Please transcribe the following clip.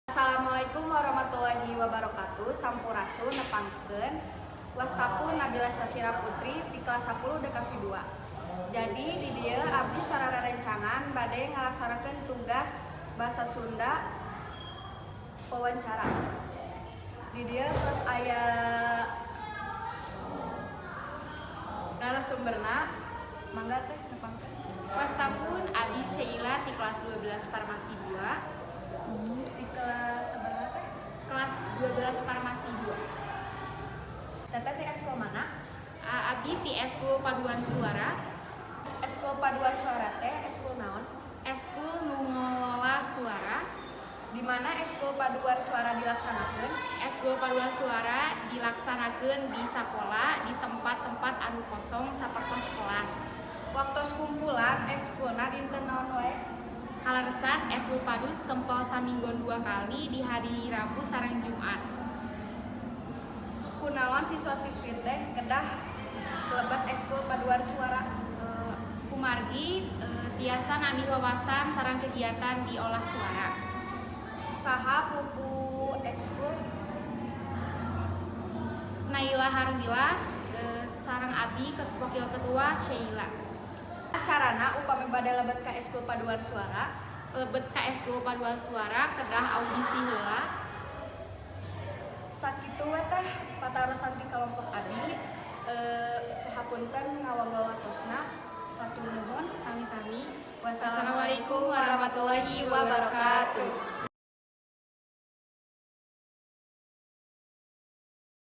Assalamualaikum warahmatullahi wabarakatuh. Sampurasun nepangkeun wastapun Nabila Syafira Putri di kelas 10 DKV 2. Jadi di dieu abdi sareng rencangan bade ngalaksanakeun tugas bahasa Sunda wawancara. Di dieu terus aya narasumberna. Mangga teh nepangkeun. Wastapun Abi Sheila di kelas 12 Farmasi 2. Di kelas sabarana teh? Kelas 12 Farmasi 2. Teteh di eskul mana? Abi di Eskul Paduan Suara. Eskul Paduan Suara teh eskul naon? Eskul Ngelola Suara. Di mana eskul paduan suara dilaksanakeun? Eskul Paduan Suara dilaksanakeun di sakola di tempat-tempat anu kosong sapertos kelas. Waktu kumpulan eskulna dinten naon wae? Kalaresan eskul padus kempel saminggon 2 kali di hari Rabu sareng Jumat. Kunaon siswa-siswi teh kedah lebat eskul paduan suara? Kumargi tiasa nami wawasan sareng kegiatan di olah suara. Saha pupu ekskul? Naila Harwila sareng Abi wakil ketua Sheila. Acarana upami bade lebet ka eskul paduan suara, Lebet ka eskul paduan suara kedah audisi heula. sakitu we teh patarosan ti kelompok abi hapunten ngawangawatosna hatur nuhun. Sami-sami. Wassalamualaikum warahmatullahi wabarakatuh.